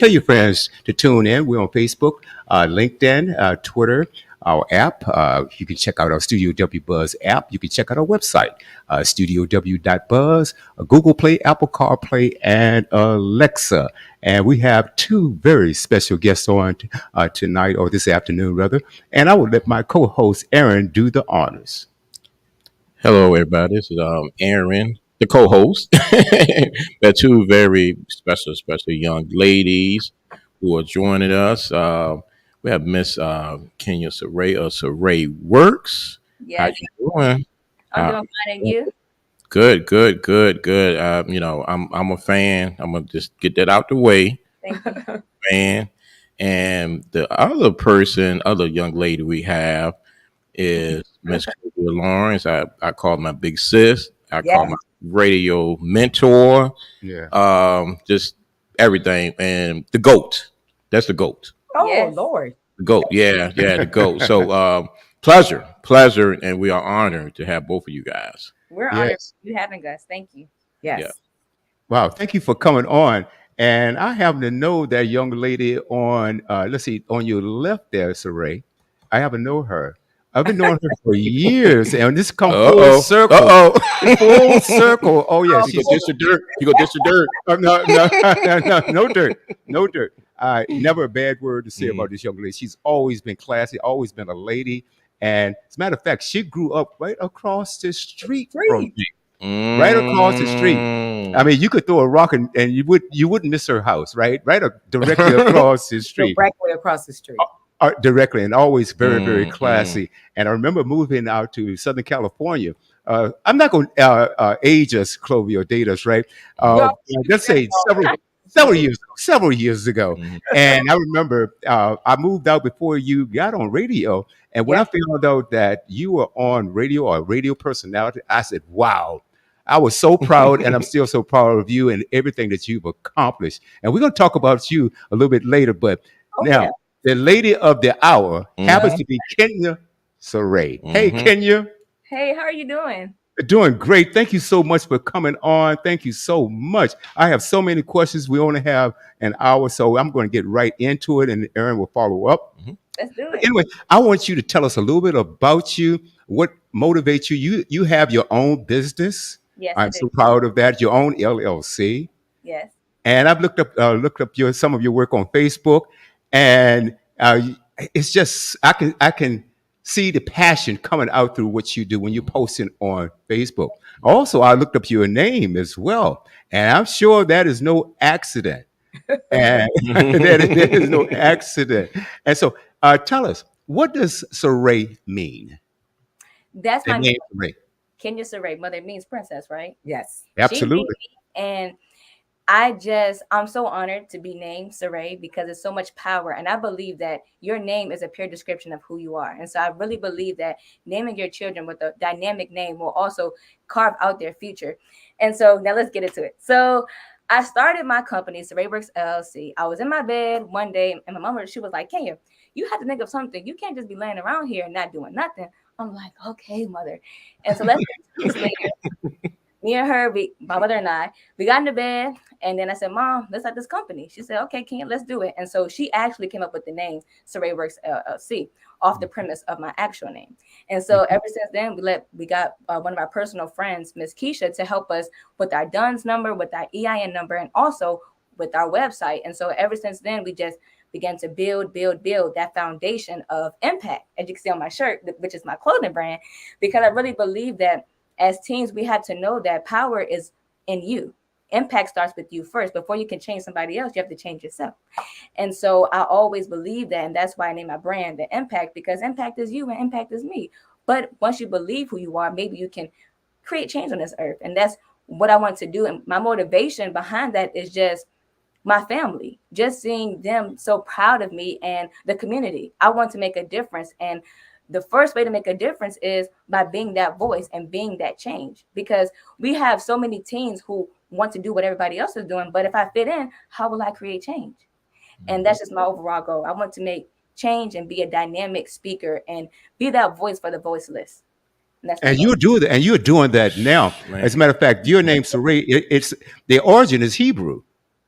Tell your friends to tune in. We're on Facebook, LinkedIn, Twitter, our app. You can check out our Studio W Buzz app. You can check out our website, studiow.buzz, Google Play, Apple CarPlay, and Alexa. And we have two very special guests on tonight, or this afternoon, rather. And I will let my co host, Aaron, do the honors. Hello, everybody. This is Aaron, the co-host. They're two very special young ladies who are joining us. We have Miss Kenya Sarai of Sarai Works. How Yes, you doing? I'm Uh, doing fine. And you? good. I'm a fan. I'm gonna just get that out the way, Thank you. fan. And the other young lady we have is Miss Clovia Lawrence. I call my big sis. I call Yes. my radio mentor. Yeah. Just everything. And the GOAT. That's the GOAT. Oh Yes. Lord. The GOAT. Yeah, the GOAT. So pleasure, and we are honored to have both of you guys. We're honored Yes. you having us. Thank you. Yes. Yeah. Wow. Thank you for coming on. And I happen to know that young lady on, let's see, on your left there, Saray. I happen to know her. I've been knowing her for years, and this come full circle. Full circle. Oh yeah, You go dish the dirt. You go dish the dirt. no dirt, no dirt. Never a bad word to say Mm. about this young lady. She's always been classy, always been a lady, and as a matter of fact, she grew up right across the street from me. Right across the street. I mean, you could throw a rock and you wouldn't miss her house, right? Directly across the street. Directly across the street. Directly, and always very Mm, classy. And I remember moving out to Southern California. I'm not going to age us, Clovia, or date us, right? Yup. Let's say several years ago. Mhm. And I remember I moved out before you got on radio. And when I found out that you were on radio or a radio personality, I said, "Wow." I was so proud, and I'm still so proud of you and everything that you've accomplished. And we're going to talk about you a little bit later. But Oh, now, yeah. the lady of the hour happens Mhm. to be Kenya Sarai. Hey, Mhm. Kenya. Hey, how are you doing? Doing great. Thank you so much for coming on. Thank you so much. I have so many questions. We only have an hour, so I'm going to get right into it, and Aaron will follow up. Let's do But it. anyway, I want you to tell us a little bit about you. What motivates you? You have your own business. Yes, I I'm so do. proud of that. Your own LLC. Yes. And I've looked up some of your work on Facebook, and it's just I can see the passion coming out through what you do when you're posting on Facebook. Also, I looked up your name as well, and I'm sure that is no accident. And that is no accident. And so, tell us, what does Saray mean? That's The my name name. Saray. Kenya Sarai. Mother means princess, right? Yes. She named Absolutely. me, and I'm so honored to be named Sarai because it's so much power. And I believe that your name is a pure description of who you are. And so I really believe that naming your children with a dynamic name will also carve out their future. And so now let's get into it. So I started my company, Sarai Works LLC. I was in my bed one day and my mama, she was like, Kenya, you have to think of something. You can't just be laying around here and not doing nothing. I'm like, okay, mother. And so let's get 2 weeks later. Me and her, my mother and I, we got into bed, and then I said, "Mom, let's start this company." She said, "Okay, Kenya, let's do it." And so she actually came up with the name Sarai Works LLC off the premise of my actual name. And so ever since then, we got one of our personal friends, Miss Keisha, to help us with our DUNS number, with our EIN number, and also with our website. And so ever since then, we just began to build that foundation of impact, as you can see on my shirt, which is my clothing brand, because I really believe that as teens, we have to know that power is in you. Impact starts with you first. Before you can change somebody else, you have to change yourself. And so I always believe that. And that's why I named my brand the Impact, because impact is you and impact is me. But once you believe who you are, maybe you can create change on this earth. And that's what I want to do. And my motivation behind that is just my family, just seeing them so proud of me and the community. I want to make a difference. And the first way to make a difference is by being that voice and being that change, because we have so many teens who want to do what everybody else is doing. But if I fit in, how will I create change? And that's just my overall goal. I want to make change and be a dynamic speaker and be that voice for the voiceless. And that's my And goal. you do that, and you're doing that now. Man. As a matter of fact, your name Saray, it's the origin is Hebrew.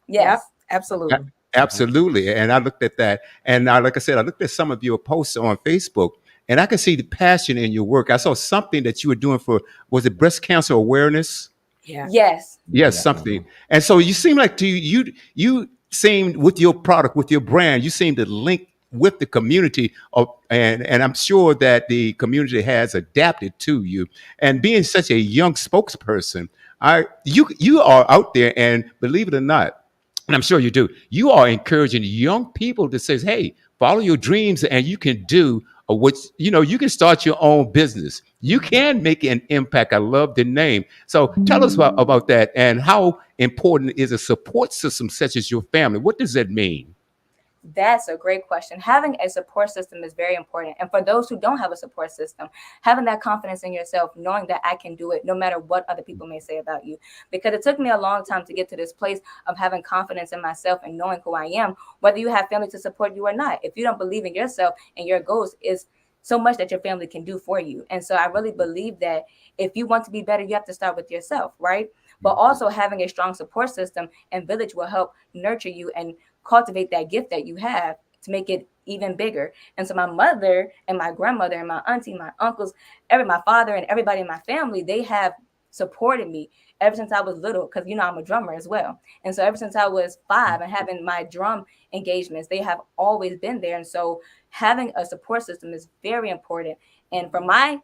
Yep. Yes. Absolutely. Absolutely. And I looked at that. And like I said, I looked at some of your posts on Facebook and I could see the passion in your work. I saw something that you were doing for, was it breast cancer awareness? Yeah. Yes. Yes, Yeah. something. And so you seem like you seem with your product, with your brand, you seem to link with the community of, and I'm sure that the community has adapted to you. And being such a young spokesperson, you are out there and believe it or not, and I'm sure you do. You are encouraging young people to say, "Hey, follow your dreams, and you can do what you can start your own business. You can make an impact." I love the name. So tell us about that and how important is a support system such as your family? What does that mean? That's a great question. Having a support system is very important. And for those who don't have a support system, having that confidence in yourself, knowing that I can do it no matter what other people may say about you. Because it took me a long time to get to this place of having confidence in myself and knowing who I am, whether you have family to support you or not. If you don't believe in yourself and your goals, is so much that your family can do for you. And so I really believe that if you want to be better, you have to start with yourself, right? But also having a strong support system and village will help nurture you and cultivate that gift that you have to make it even bigger. And so my mother and my grandmother and my auntie, my uncles, my father and everybody in my family, they have supported me ever since I was little because I'm a drummer as well. And so ever since I was 5 and having my drum engagements, they have always been there. And so having a support system is very important. And for my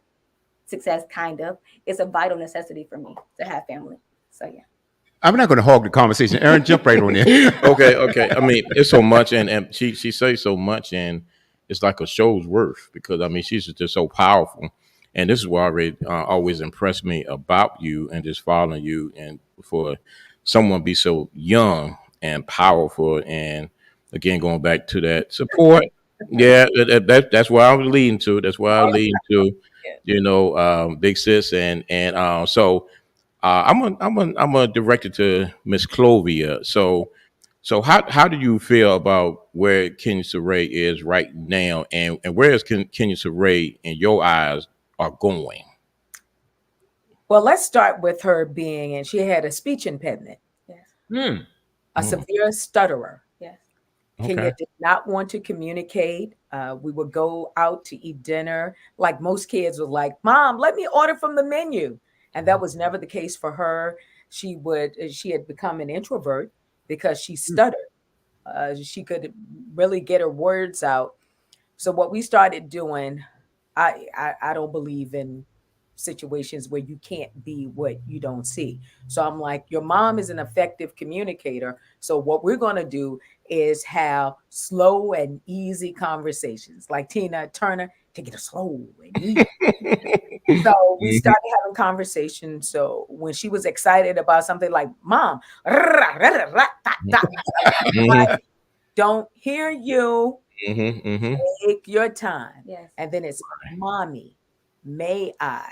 success, kind of, it's a vital necessity for me to have family. So yeah. I'm not going to hog the conversation. Aaron, jump right on in. Okay. I mean, it's so much, and she says so much, and it's like a show's worth because I mean, she's just so powerful, and this is what always impressed me about you and just following you, and for someone be so young and powerful, and again going back to that support, yeah, that's where I was leading to. That's where I was leading to, big sis, and I'm a director to Miss Clovia. So how do you feel about where Kenya Sarai is right now, and where is Kenya Sarai in your eyes are going? Well, let's start with her being, and she had a speech impediment, Yes. a severe stutterer. Yes. Kenya Okay. did not want to communicate. We would go out to eat dinner. Like most kids were like, "Mom, let me order from the menu." And that was never the case for her. She had become an introvert because she stuttered. She could really get her words out. So what we started doing, I don't believe in situations where you can't be what you don't see. So I'm like, your mom is an effective communicator. So what we're going to do is have slow and easy conversations, like Tina Turner, take it slow and easy. So we Mhm. started having conversations. So when she was excited about something like mom, like, Mhm. don't hear you, Mhm. Mhm. take your time. Yes. And then it's mommy, may I?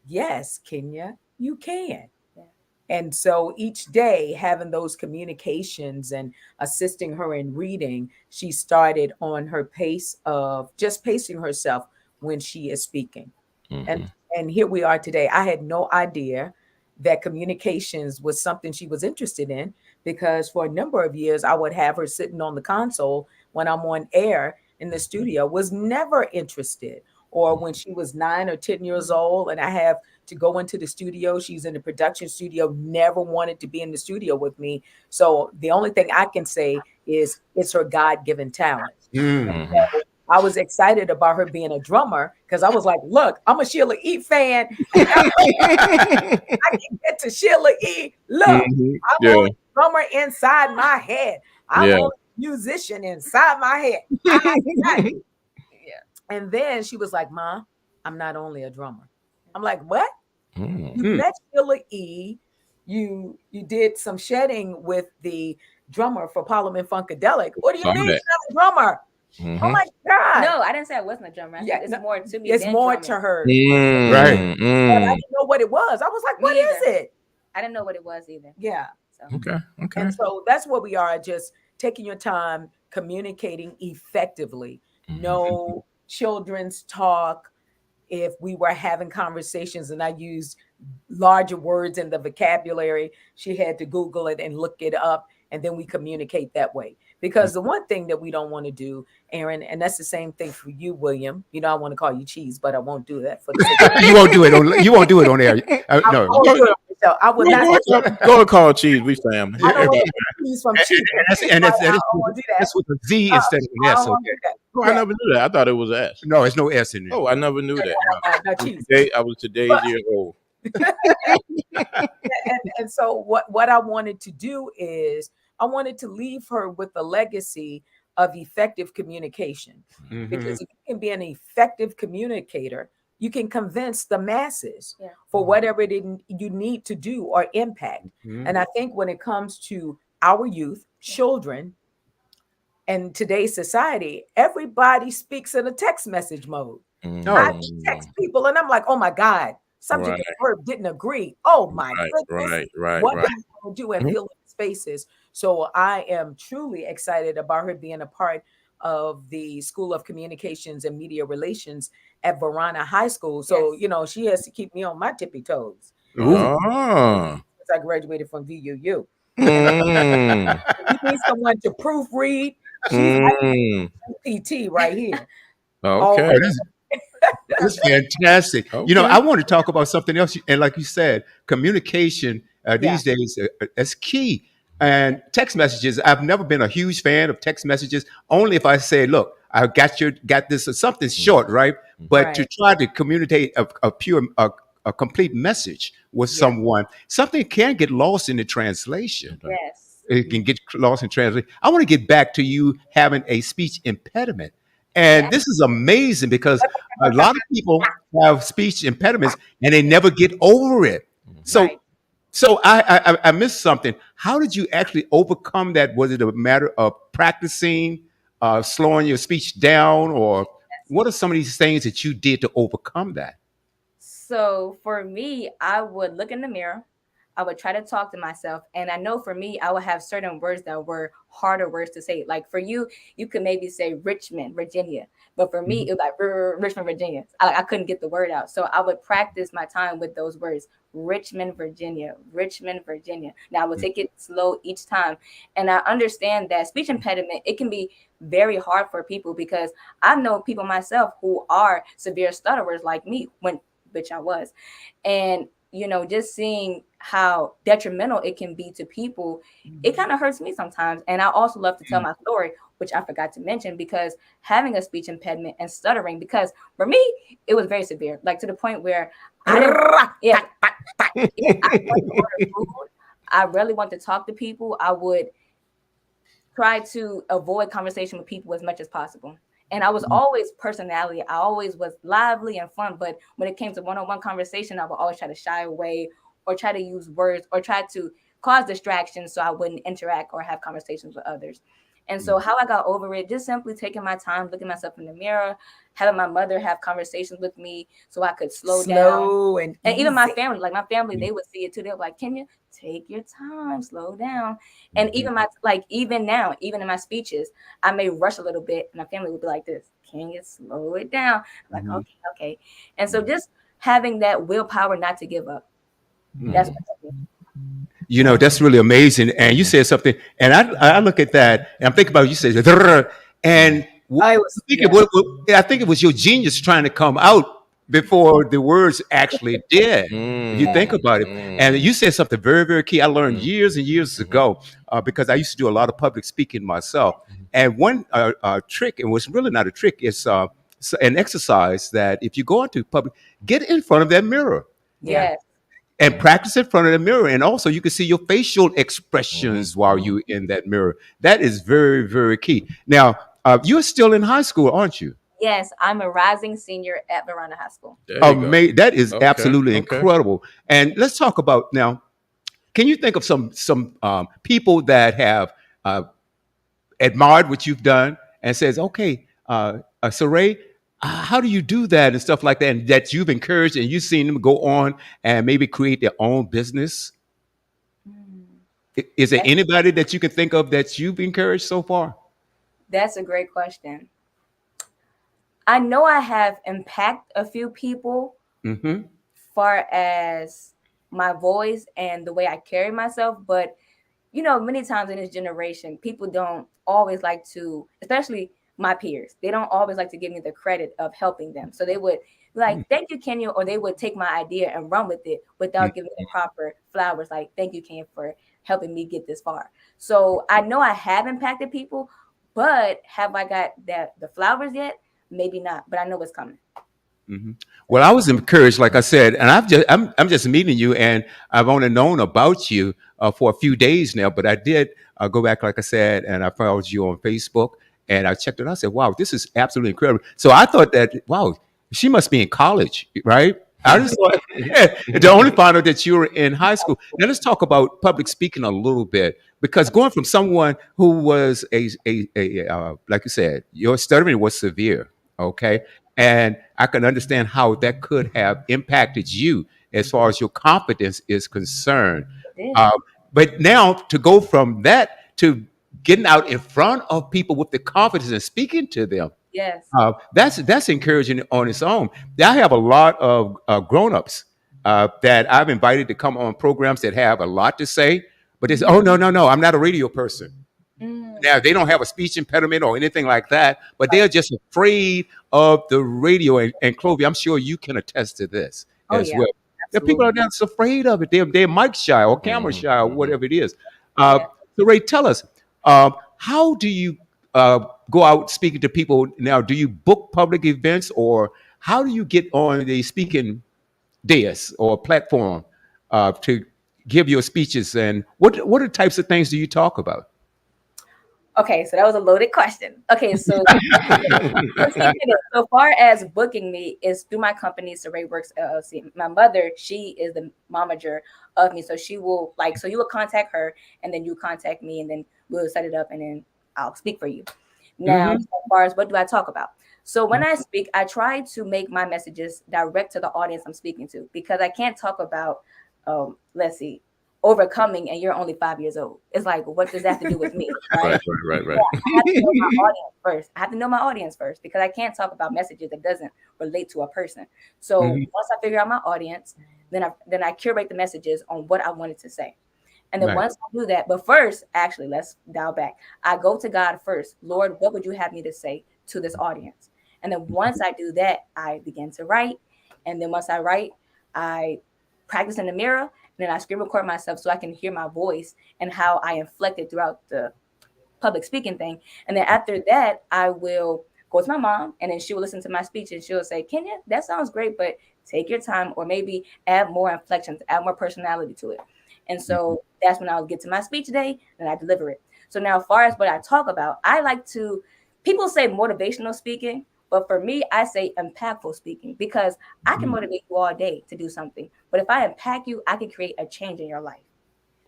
Yes, Kenya, you can. Yeah. And so each day, having those communications and assisting her in reading, she started on her pace of just pacing herself when she is speaking. And Mhm. and here we are today. I had no idea that communications was something she was interested in because for a number of years I would have her sitting on the console when I'm on air in the studio, was never interested. Or when she was 9 or 10 years old and I have to go into the studio, she's in the production studio, never wanted to be in the studio with me. So the only thing I can say is it's her God-given talent. Mhm. I was excited about her being a drummer because I was like, look, I'm a Sheila E. fan. And I can get to Sheila E. Look, Mhm. I'm Yeah. only a drummer inside my head. I'm Yeah. only a musician inside my head. I got you. Yeah. And then she was like, Ma, I'm not only a drummer. I'm like, what? Mhm. You met Sheila E. You did some shedding with the drummer for Parliament Funkadelic. What do you Saw mean that. you're not a drummer? Oh Mhm. my God. No, I didn't say I wasn't a drummer. I said Yeah, it's no, more to me it's than more to drumming. her. Right. Mm. But I Mm. didn't know what it was. I was like, what Me either. is it? I didn't know what it was either. Yeah. So Okay. Okay. And so that's where we are, just taking your time, communicating effectively. Mhm. No children's talk. If we were having conversations and I used larger words in the vocabulary, she had to Google it and look it up and then we communicate that way. Because the one thing that we don't want to do, Aaron, and that's the same thing for you, William. You know, I want to call you Cheese, but I won't do that for the sake of You won't do it on. You won't do it on air. I No. won't do it myself. I will not. Go and call Cheese. We family. I don't want Yeah, to cheese from cheese. and I that's won't do that. that's with a Z Uh, instead of I an S. don't want Okay. to do that. Oh, I never knew that. I thought it was S. No, there's no S in there. Oh, I never knew that. No cheese. I was today's But- year old. And so what I wanted to do is I wanted to leave her with a legacy of effective communication. Mhm. Because if you can be an effective communicator, you can convince the masses Yeah. for whatever you need to do or impact. Mhm. And I think when it comes to our youth, children, and today's society, everybody speaks in a text message mode. I text people and I'm like, oh my God, subject and verb didn't agree. Oh my goodness. What am I going to do and fill in spaces? So I am truly excited about her being a part of the School of Communications and Media Relations at Varana High School. So, Yes. you know, she has to keep me on my tippy toes. Oh. Since I graduated from VUU. Mm. If you need someone to proofread, she's Mm. PT right here. Okay. That's fantastic. You know, I want to talk about something else. And like you said, communication these days is key. And text messages, I've never been a huge fan of text messages, only if I say, look, I got this or something short, right? But to try to communicate a complete message with someone, something can get lost in the translation. Yes. It can get lost in translation. I want to get back to you having a speech impediment. And this is amazing because a lot of people have speech impediments and they never get over it. So, Right. so I missed something. How did you actually overcome that? Was it a matter of practicing, slowing your speech down, or what are some of these things that you did to overcome that? So for me, I would look in the mirror. I would try to talk to myself. And I know for me, I would have certain words that were harder words to say. Like for you, you could maybe say Richmond, Virginia. But for me, it was like Richmond, Virginia. I couldn't get the word out. So I would practice my time with those words. Richmond, Virginia, Richmond, Virginia. Now I would take it slow each time. And I understand that speech impediment, it can be very hard for people because I know people myself who are severe stutterers like me, when which I was. And you know, just seeing how detrimental it can be to people, it kind of hurts me sometimes. And I also love to tell my story, which I forgot to mention, because having a speech impediment and stuttering, because for me, it was very severe, like to the point where I didn't, I wanted to order food. I really want to talk to people. I would try to avoid conversation with people as much as possible. And I was always personality. I always was lively and fun. But when it came to one-on-one conversation, I would always try to shy away or try to use words or try to cause distractions so I wouldn't interact or have conversations with others. And so how I got over it, just simply taking my time, looking myself in the mirror, having my mother have conversations with me so I could slow down. And even my family, like my family, they would see it too. They were like, Kenya, take your time, slow down. And even even now, even in my speeches, I may rush a little bit and my family would be like this, can you slow it down? I'm like, okay. And so just having that willpower not to give up. That's what You know, that's really amazing. And you said something, and I look at that, and I'm thinking about you said, and I think it was your genius trying to come out before the words actually did. You think about it, and you said something very, very key. I learned years and years ago because I used to do a lot of public speaking myself. And one trick, and was really not a trick, is an exercise that if you go into public, get in front of that mirror. Yes. And practice in front of the mirror. And also you can see your facial expressions while you're in that mirror. That is very, very key. Now, you're still in high school, aren't you? Yes, I'm a rising senior at Varana High School. That is absolutely incredible. And let's talk about now, can you think of some people that have admired what you've done and says, okay, Sarai, how do you do that and stuff like that, and that you've encouraged and you've seen them go on and maybe create their own business? Is there anybody that you can think of that you've encouraged so far? That's a great question. I know I have impacted a few people far as my voice and the way I carry myself, but many times in this generation, people don't always like to, especially my peers, they don't always like to give me the credit of helping them. So they would be like, thank you, Kenya, or they would take my idea and run with it without giving the proper flowers, like, thank you, Kenya, for helping me get this far. So I know I have impacted people, but have I got the flowers yet? Maybe not, but I know it's coming. Hmm. Well, I was encouraged, like I said, and I'm just meeting you, and I've only known about you for a few days now. But I did go back, like I said, and I followed you on Facebook, and I checked it out. I said, "Wow, this is absolutely incredible." So I thought that, wow, she must be in college, right? I just thought the only find out that you were in high school. Now let's talk about public speaking a little bit, because going from someone who was like you said, your stuttering was severe, okay, and I can understand how that could have impacted you as far as your confidence is concerned. It did. Uh, but now to go from that to getting out in front of people with the confidence and speaking to them, Yes. that's encouraging on its own. I have a lot of grown-ups that I've invited to come on programs that have a lot to say, but they say, "Oh, no, no, no, I'm not a radio person." Mm, Now they don't have a speech impediment or anything like that, but they're just afraid of the radio. And Clovia, I'm sure you can attest to this oh as yeah, well. The people are Absolutely. just afraid of it. They're mic shy or camera Mhm, shy or mhm. whatever it is. Uh, yeah. so Ray, tell us, how do you go out speaking to people now? Do you book public events, or how do you get on the speaking dais or platform to give your speeches? And what are the types of things do you talk about? Okay, so that was a loaded question. Okay, so let's get to it. So far as booking me is through my company, Sarai Works LLC. My mother, she is the momager of me, so she will so you will contact her, and then you contact me, and then we'll set it up, and then I'll speak for you. Now, Hmm. as far as what do I talk about? So when I speak, I try to make my messages direct to the audience I'm speaking to, because I can't talk about, let's see, overcoming, and you're only 5 years old. It's like, what does that have to do with me, right? Right, right, right, Yeah, right. I have to know my audience first. I have to know my audience first, because I can't talk about messages that doesn't relate to a person. So Hmm. once I figure out my audience, then I curate the messages on what I wanted to say. And then Right. once I do that, but first, actually, let's dial back. I go to God first. Lord, what would you have me to say to this audience? And then once I do that, I begin to write. And then once I write, I practice in the mirror, and then I screen record myself so I can hear my voice and how I inflect it throughout the public speaking thing. And then after that, I will go to my mom, and then she will listen to my speech, and she'll say, Kenya, that sounds great, but take your time, or maybe add more inflections, add more personality to it. And so that's when I'll get to my speech today, and I deliver it. So now, as far as what I talk about, I like to, people say motivational speaking, but for me, I say impactful speaking, because I can Mhm. motivate you all day to do something. But if I impact you, I can create a change in your life.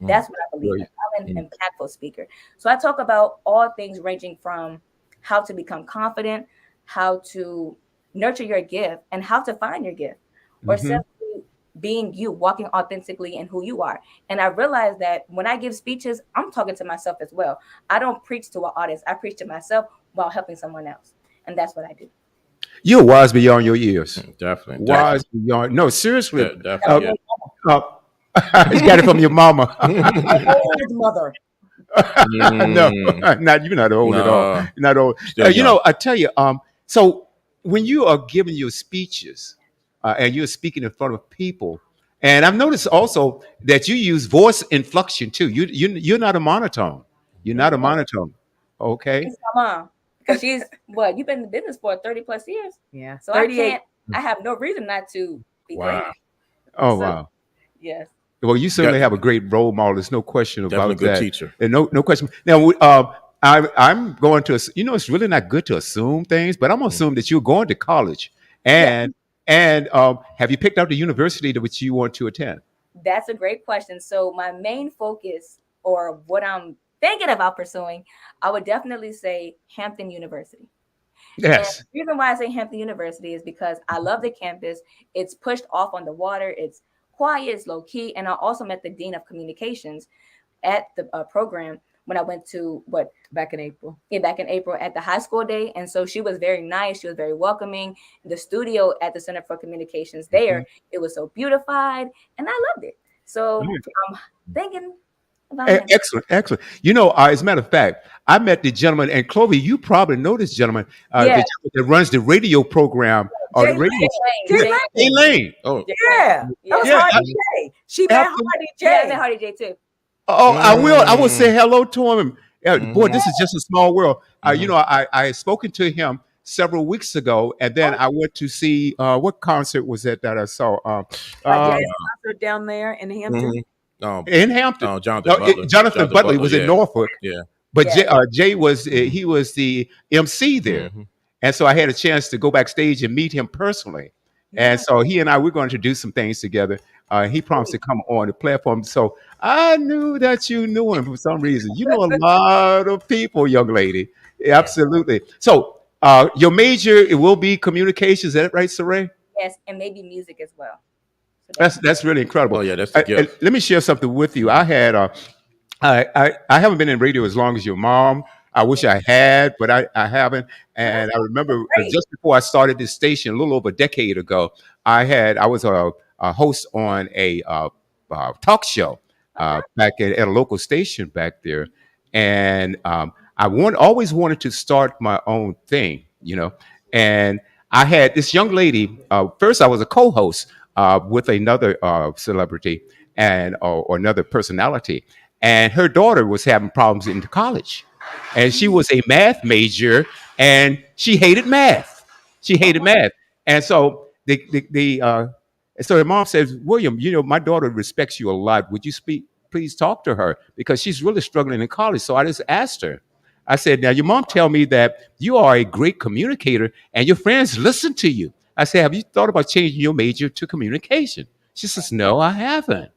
Mm, That's what I believe in. Right. I'm mm, an impactful speaker. So I talk about all things ranging from how to become confident, how to nurture your gift, and how to find your gift, or Hmm. simply being you, walking authentically in who you are. And I realize that when I give speeches, I'm talking to myself as well. I don't preach to an audience, I preach to myself while helping someone else. And that's what I do. You're wise beyond your years. definitely, Wise definitely, beyond. No, seriously. That's Uh, definitely, my uh, you got it from your mama. yeah. Old mother. No, Mm, not you're not old at all. no, You're not old. still young. I tell you. So when you are giving your speeches and you're speaking in front of people, and I've noticed also that you use voice inflection too. You're not a monotone. You're not a Mm-mm. monotone. Okay. Thanks to my mom, because she's what, you've been in the business for 30 plus years. Yeah. So I 38. can't, I have no reason not to be great. Wow, Oh So wow. yes. Well, you got certainly have a great role model. There's no question definitely a about good that, teacher. and no question. Now, I'm going to. It's really not good to assume things, but I'm going to Mm. assume that you're going to college, Yeah, and have you picked out the university to which you want to attend? that's a great question. So my main focus, or what I'm thinking about pursuing, I would definitely say Hampton University. And Yes. the reason why I say Hampton University is because I love the campus. It's pushed off on the water. It's quiet, it's low key. And I also met the dean of communications at the program when I went to Back in April. back in April at the high school day. And so she was very nice. She was very welcoming. The studio at the Center for Communications Mhm. there, it was so beautified, and I loved it. So I'm thinking about him. Excellent, excellent. You know, as a matter of fact, I met the gentleman, and Chloe, you probably know this gentleman, the Yeah, gentleman that runs the radio program or Jay the radio. Lane. Jay Jay Lane. Yeah, Jay, Jay Lane. Lane. Oh, Jay Lane. Yeah, that was Yeah. Yeah, Hardy J. She met absolutely. Hardy Yeah, I met J. Hardy J too. Oh, I will say mm, hello to him. Boy, mm-hmm, this is just a small world. You mm-hmm, know, I had spoken to him several weeks ago, and then Oh, I went to see what concert was that I saw? a Uh, jazz concert down there in Hampton. mm-hmm. Oh, in Hampton. Jonathan No, Butler. Jonathan Jonathan Butler Butler. was in Yeah, Norfolk, yeah. but Yeah. Jay was he was the MC there, Mm-hmm, and so I had a chance to go backstage and meet him personally. And Yeah. so he and I we're going to do some things together. He promised to come on the platform, so I knew that you knew him for some reason. You know a lot of people, young lady. Yeah. Absolutely. So your major it will be communications. Is that right, Saray? Yes, and maybe music as well. So That's really oh incredible. yeah, that's the gift. Let me share something with you. Mm-hmm, I had I haven't been in radio as long as your mom. I wish I had, but I haven't. And I remember Great. just before I started this station, a little over a decade ago, I was a host on a talk show okay. back at a local station back there, and always wanted to start my own thing, you know. And I had this young lady. First, I was a co-host with another celebrity and or another personality, and her daughter was having problems in college, and she was a math major, and she hated math. She hated math, and so so her mom says, William, you know, my daughter respects you a lot. Would you please talk to her because she's really struggling in college. So I just asked her. I said, now your mom tell me that you are a great communicator and your friends listen to you. I said, have you thought about changing your major to communication? She says, no, I haven't.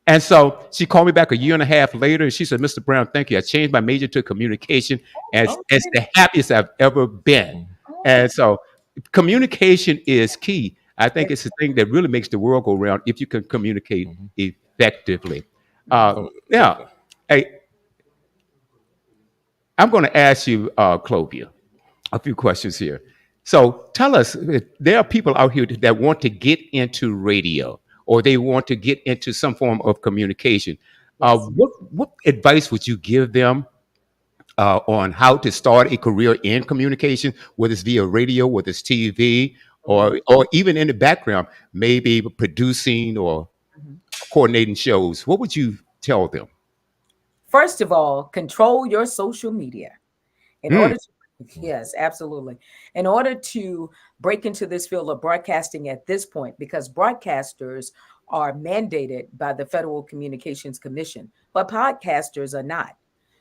And so she called me back a year and a half later, and she said, Mr. Brown, thank you. I changed my major to communication, and it's Okay. the happiest I've ever been. mm-hmm. And so communication is key. I think Yes. it's the thing that really makes the world go round if you can communicate Mm-hmm. effectively. Oh, Now, hey, I'm going to ask you, Clovia, a few questions here. So tell us, there are people out here that want to get into radio or they want to get into some form of communication. Yes. What advice would you give them on how to start a career in communication, whether it's via radio, whether it's TV, Mhm. or even in the background, maybe producing or Mhm. coordinating shows? What would you tell them? First of all, control your social media. In Mm, order to, yes, absolutely. In order to break into this field of broadcasting at this point, because broadcasters are mandated by the Federal Communications Commission, but podcasters are not.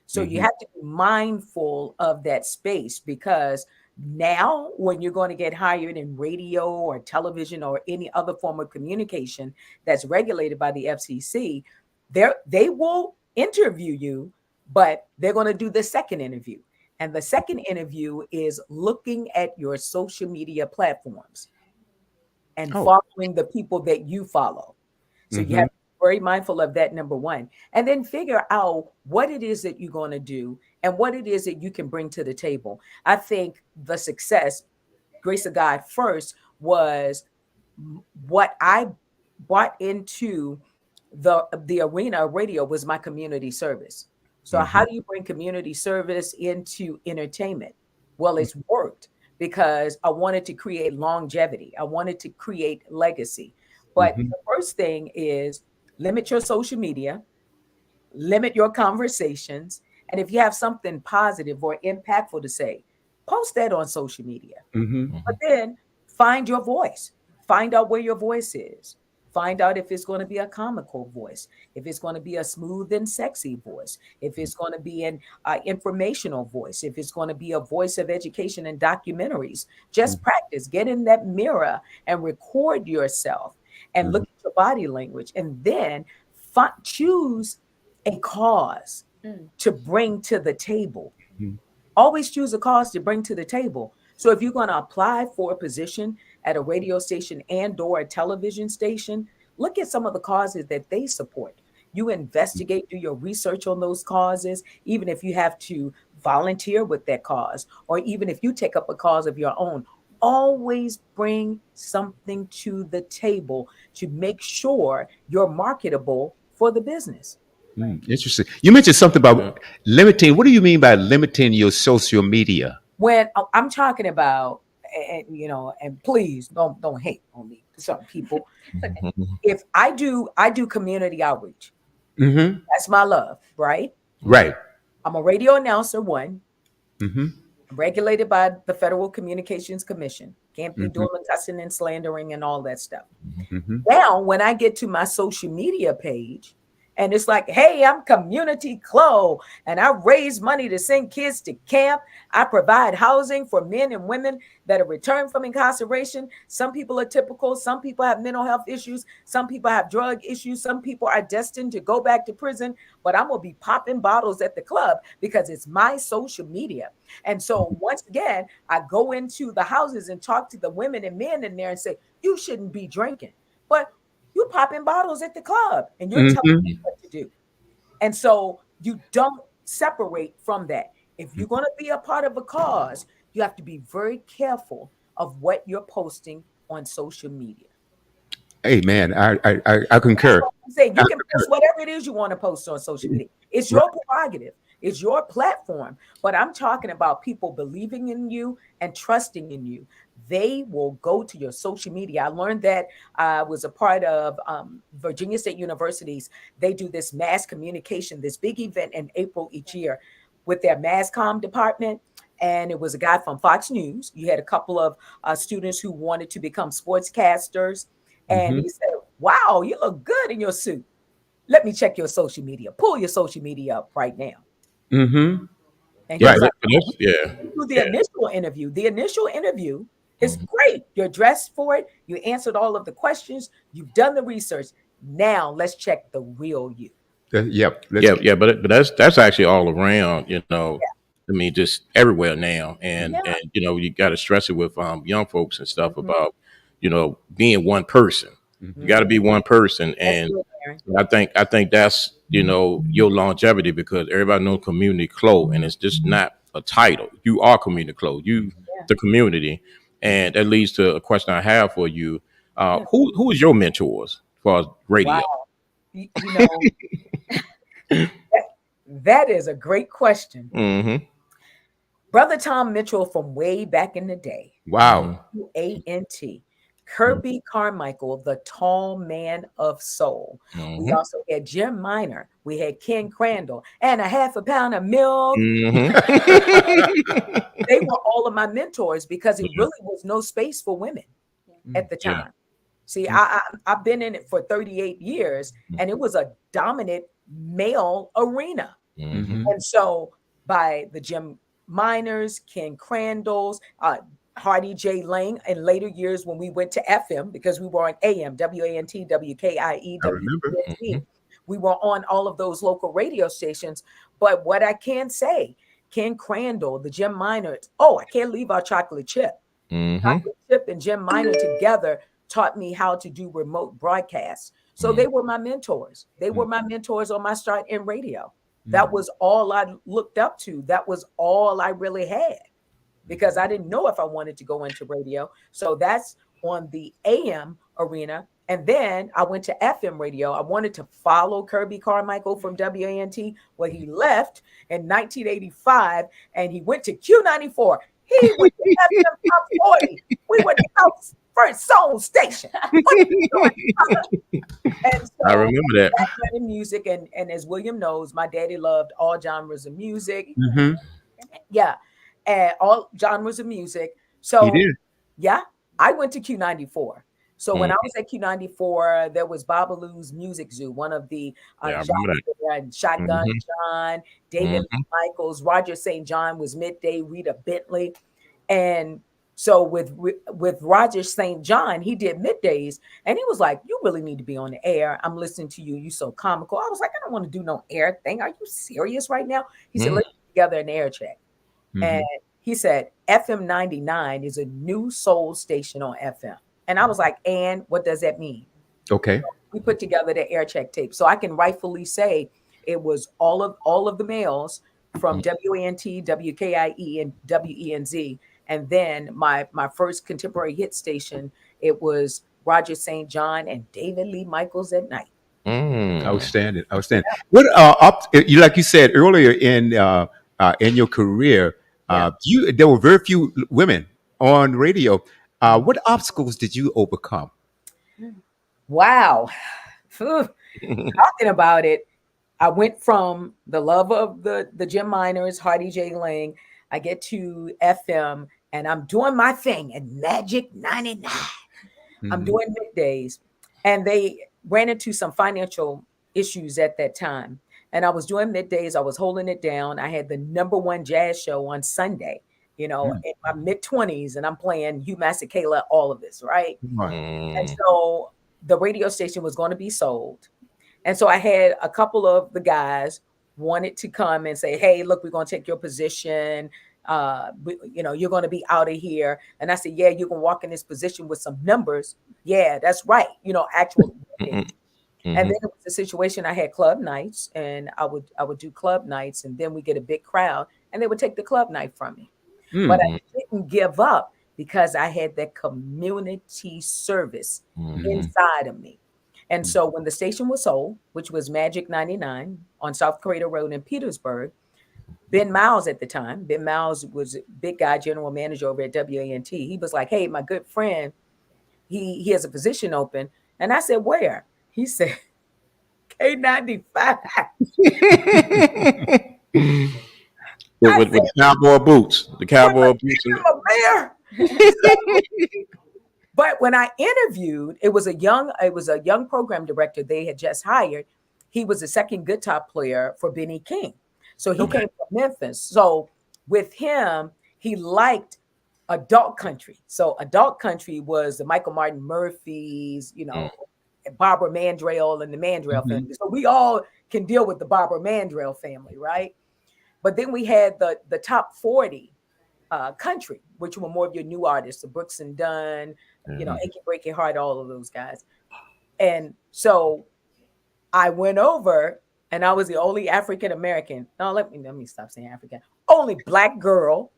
So you mhm, have to be mindful of that space because now, when you're going to get hired in radio or television or any other form of communication that's regulated by the FCC, they will interview you, but they're going to do the second interview. And the second interview is looking at your social media platforms and oh, following the people that you follow. So you have mhm, to be very mindful of that, number one. And then figure out what it is that you're going to do and what it is that you can bring to the table. I think the success, Grace of God first, was what I brought into the arena of radio was my community service. So how mhm, do you bring community service into entertainment? Well, it's worked because I wanted to create longevity. I wanted to create legacy. But mhm, the first thing is limit your social media, limit your conversations, and if you have something positive or impactful to say, post that on social media. mhm, mm-hmm. But then find your voice. Find out where your voice is. Find out if it's going to be a comical voice, if it's going to be a smooth and sexy voice, if it's going to be an informational voice, if it's going to be a voice of education and documentaries. Just practice. Get in that mirror and record yourself and look mhm, at your body language. And then choose a cause Mm. to bring to the table. mhm, Always choose a cause to bring to the table. So if you're going to apply for a position at a radio station and or a television station, look at some of the causes that they support. You investigate, do your research on those causes, even if you have to volunteer with that cause, or even if you take up a cause of your own. Always bring something to the table to make sure you're marketable for the business. Interesting. You mentioned something Yeah. about limiting. What do you mean by limiting your social media? When I'm talking about, and please don't hate on me, some people. It's okay. Mhm. If I do community outreach. Mm-hmm. That's my love, right? Right. I'm a radio announcer, one. Mm-hmm. I'm regulated by the Federal Communications Commission. Can't be Mm-hmm. doing the cussing and slandering and all that stuff. Mm-hmm. Now, when I get to my social media page, and it's like, hey, I'm Community Clo, and I raise money to send kids to camp. I provide housing for men and women that are returned from incarceration. Some people are typical. Some people have mental health issues. Some people have drug issues. Some people are destined to go back to prison. But I'm going to be popping bottles at the club because it's my social media. And so once again, I go into the houses and talk to the women and men in there and say, you shouldn't be drinking. But you popping bottles at the club and you're telling Mm-hmm. me what to do. And so you don't separate from that. If you're going to be a part of a cause, you have to be very careful of what you're posting on social media. Hey, man, I That's concur. what I'm saying. I You can concur. post whatever it is you want to post on social media. It's Right. your prerogative. It's your platform. But I'm talking about people believing in you and trusting in you. They will go to your social media. I learned that I was a part of Virginia State University's. They do this mass communication, this big event in April each year with their mass comm department. And it was a guy from Fox News. You had a couple of students who wanted to become sportscasters. And Mm-hmm. he said, wow, you look good in your suit. Let me check your social media. Pull your social media up right now. Mm-hmm. And he Yeah, Right. was like, yeah, do the yeah. initial interview. The initial interview is Mhm. great. You're dressed for it. You answered all of the questions. You've done the research. Now let's check the real you. Yep. Let's. Yeah, yeah, but that's actually all around. I mean, just everywhere now, and Yeah. you got to stress it with young folks and stuff Mhm. about being one person. You got to Mm-hmm. be one person, That's and good, Aaron. I think that's your longevity because everybody knows community clo, and it's just not a title. You are community clo. You Yeah. the community, and that leads to a question I have for you. Yeah. Who is your mentors as far as radio? Wow. You know, that, that is a great question. Mm-hmm. Brother Tom Mitchell from way back in the day. Wow. ANT. Kirby Carmichael, the tall man of soul. We Mm-hmm. also had Jim Miner. We had Ken Crandall and a half a pound of milk. Mm-hmm. They were all of my mentors because it really was no space for women Yeah. at the Yeah. time. See, Mm. I've been in it for 38 years and it was a dominant male arena. Mm-hmm. Mm-hmm. And so by the Jim Miners, Ken Crandalls, Hardy J. Lang in later years when we went to FM because we were on AM, WANT, WKIE, I remember. Mm-hmm. WENT. We were on all of those local radio stations. But what I can say, Ken Crandall, the Jim Miners, I can't leave our chocolate chip. Mm-hmm. Chocolate Chip and Jim Miner together taught me how to do remote broadcasts. So they were my mentors. They were my mentors on my start in radio. That was all I looked up to. That was all I really had because I didn't know if I wanted to go into radio. So that's on the AM arena. And then I went to FM radio. I wanted to follow Kirby Carmichael from WANT. Well, he left in 1985 and he went to Q94. He went to FM Top 40. We were the first soul station. What are you doing? And I so remember that. that kind of music, and as William knows, my daddy loved all genres of music. Mm-hmm. Yeah, and all genres of music. He So did. yeah, I went to Q94. So when Mm. I was at Q94, there was Babalu's Music Zoo, one of the Yeah, I jocks remember that. there, and Shotgun Mm-hmm. John, David Mm-hmm. Michaels, Roger St. John was midday, Rita Bentley. And so with Roger St. John, he did middays and he was like, you really need to be on the air. I'm listening to you. You so comical. I was like, I don't want to do no air thing. Are you serious right now? He said, Mm-hmm. let's get together an air check. And Mm-hmm. he said, FM 99 is a new soul station on FM. And I was like, and what does that mean? Okay. We put together the air check tape. So I can rightfully say it was all of the males from WANT, WKIE, and WENZ. And then my first contemporary hit station, it was Roger St. John and David Lee Michaels at night. Mm. Outstanding, outstanding. What you like you said earlier in your career, Yeah. you there were very few women on radio. Mhm. What obstacles did you overcome? Wow. Phew. Talking about it, I went from the love of the Jim Miners, Hardy J. Lang. I get to FM and I'm doing my thing and Magic 99. I'm Hmm. doing middays. And they ran into some financial issues at that time. And I was doing middays. I was holding it down. I had the number one jazz show on Sunday, in my mid 20s, and I'm playing Hugh Masekela, all of this, right? Right. And Mm. so the radio station was going to be sold. And so I had a couple of the guys wanted to come and say, "Hey, look, we're going to take your position. You're going to be out of here." And I said, "Yeah, you can walk in this position with some numbers." Yeah, that's right. Actual Mm. things. And Mhm. then it was a situation I had club nights and I would do club nights and then we get a big crowd and they would take the club night from me. But Mm. I didn't give up because I had that community service Mhm. inside of me. And so when the station was sold, which was Magic 99 on South Crater Road in Petersburg, Ben Miles at the time, Ben Miles was a big guy, general manager over at WANT. He was like, "Hey, my good friend, he has a position open." And I said, "Where?" He said, "K95." I With said, the cowboy boots, the "With a cowboy boots, and can of a bear." But when I interviewed, it was a young program director they had just hired. He was the second guitar player for Benny King. So he okay. came from Memphis. So with him, he liked adult country. So adult country was the Michael Martin Murphys, Mm. and Barbara Mandrell and the Mandrell Hmm. family. So we all can deal with the Barbara Mandrell family, right? But then we had the top 40 country, which were more of your new artists, the Brooks and Dunn, Mhm. Achy Breaky Heart, all of those guys. And so I went over and I was the only African American. No, let me stop saying African. Only black girl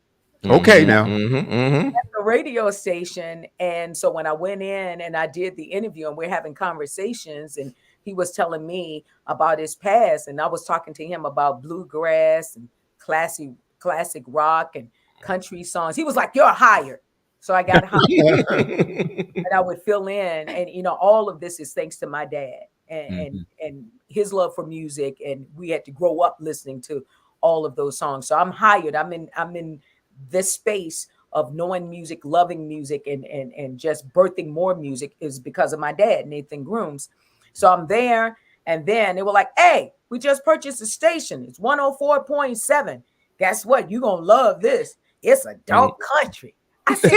Okay, Mhm. now. Mhm. Mhm. at the radio station. And so when I went in and I did the interview and we're having conversations and he was telling me about his past and I was talking to him about bluegrass and classic rock and country songs. He was like, "You're hired." So I got hired and I would fill in. And all of this is thanks to my dad and and, Hmm. and his love for music. And we had to grow up listening to all of those songs. So I'm hired. I'm in this space of knowing music, loving music, and just birthing more music is because of my dad, Nathan Grooms. So I'm there, and then they were like, "Hey, we just purchased a station. It's 104.7. Guess what? You're gonna love this. It's Mm. adult country." I said,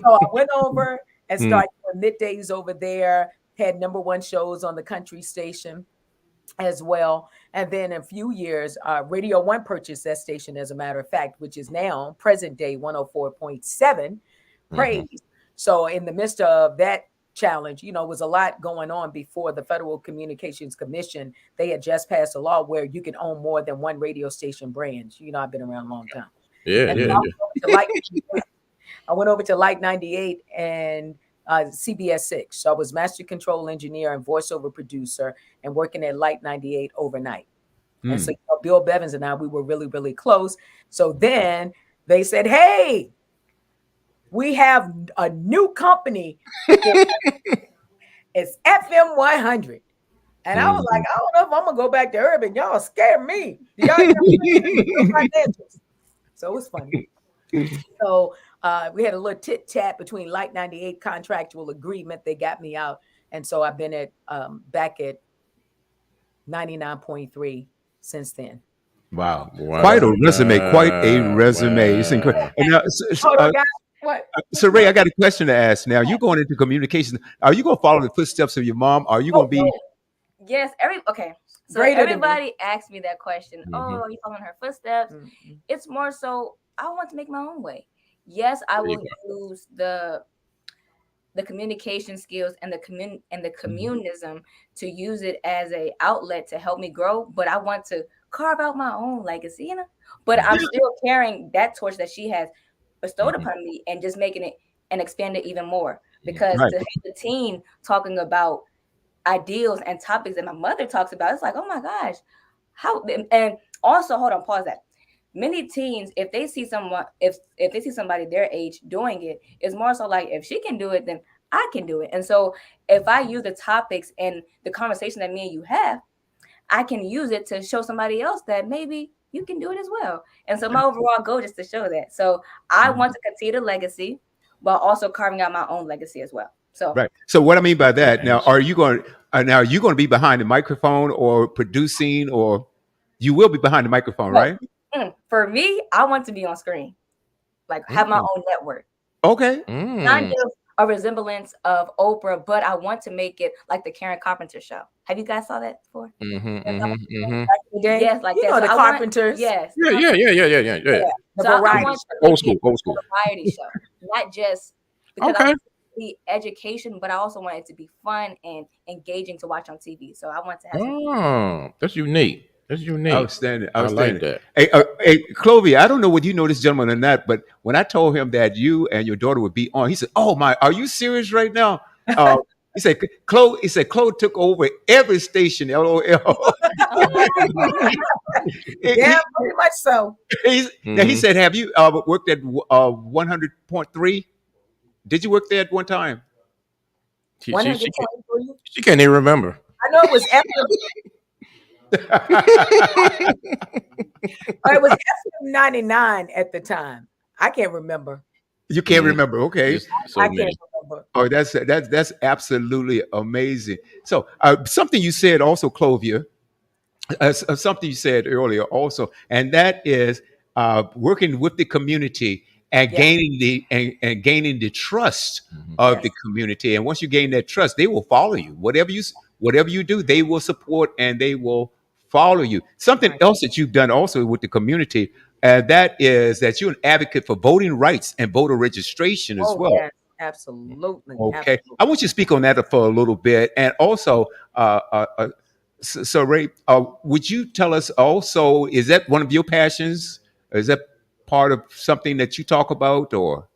so I went over and Mm. started doing middays over there, had number one shows on the country station as well. And then in a few years, Radio One purchased that station, as a matter of fact, which is now present day 104.7 Mhm. praise. So in the midst of that challenge, was a lot going on before the Federal Communications Commission. They had just passed a law where you can own more than one radio station branch. I've been around a long time. Yeah, And yeah, so yeah. I went over to Light 98 and CBS 6. So I was master control engineer and voiceover producer and working at Light 98 overnight. And so Mm. Bill Bevins and I, we were really, really close. So then they said, "Hey, we have a new company for it's FM 100." And I was like, Mhm. "I don't know if I'm going to go back to urban. Y'all scare me. Do y'all got financials?" So it was funny. So we had a little tit tat between Light 98 contractual agreement. They got me out. And so I've been back at 99.3 since then. Wow. Quite a resume. Quite a Wow. resume. It's incredible. Wow. And now, Hold on, guys. What? so Ray, I got a question to ask. Now, you're going into communications. Are you going to follow the footsteps of your mom? Are you going Oh, to be no. Yes, okay. So Greater than me. everybody asks me that question. Oh, Mhm. are you following her footsteps? Mm-mm. It's more so I want to make my own way. Yes, I There you will go. use the communication skills and the Mhm. communism to use it as a outlet to help me grow, but I want to carve out my own legacy, but I'm Mhm. still carrying that torch that she has bestowed Mhm. upon me and just making it and expand it even more, Mhm. because Right. to have the teen talking about ideals and topics that my mother talks about. It's like, oh my gosh, how? And also, hold on, pause that. Many teens, if they see someone, if they see somebody their age doing it, it's more so like, if she can do it, then I can do it. And so if I use the topics and the conversation that me and you have, I can use it to show somebody else that maybe you can do it as well. And so my overall goal is to show that. So I want to continue the legacy while also carving out my own legacy as well. So Right. So what I mean by that, now, Nice. are you going? Now, are you going to be behind the microphone or producing, or you will be behind the microphone, but, right? for me, I want to be on screen, like have my own network. Okay. Not Mm. just a resemblance of Oprah, but I want to make it like the Karen Carpenter show. Have you guys saw that before? Mm-hmm, mm-hmm, mm-hmm. Back in the day, Yes, like you that. know, So the I want, Carpenters. yes, Yeah, yeah, yeah, yeah, yeah, yeah, yeah. Yeah, the so I variety want show. to Old make school, it old a school. variety show, not just because I Okay. want it to be education, but I also want it to be fun and engaging to watch on TV. So I want to have some. Oh, that's unique. That's unique. Outstanding. I like Outstanding. that. Hey, Clovia, I don't know whether you know this gentleman or not, but when I told him that you and your daughter would be on, he said, "Oh my, are you serious right now?" Uh, He said, Chloe took over every station. LOL. Yeah, he, pretty much so. now he Hmm. said, "Have you worked at 100.3? Did you work there at one time?" She, One she, hundred she, can't, twenty for you. she can't even remember. I know it was FM. It was FM 99 at the time. I can't remember. You can't Mhm. remember, okay? Just so I many. can't remember. Oh, that's absolutely amazing. So something you said also, Clovia, something you said earlier also, and that is working with the community and Yeah. and gaining the trust Mhm. of the Yes. community. And once you gain that trust, they will follow you. Whatever you do, they will support and they will follow you. Something Right. else that you've done also with the community, that is that you're an advocate for voting rights and voter registration as Oh well. yes, absolutely, Okay, absolutely. I want you to speak on that for a little bit, and also, so Ray, would you tell us also? Is that one of your passions? Is that part of something that you talk about, or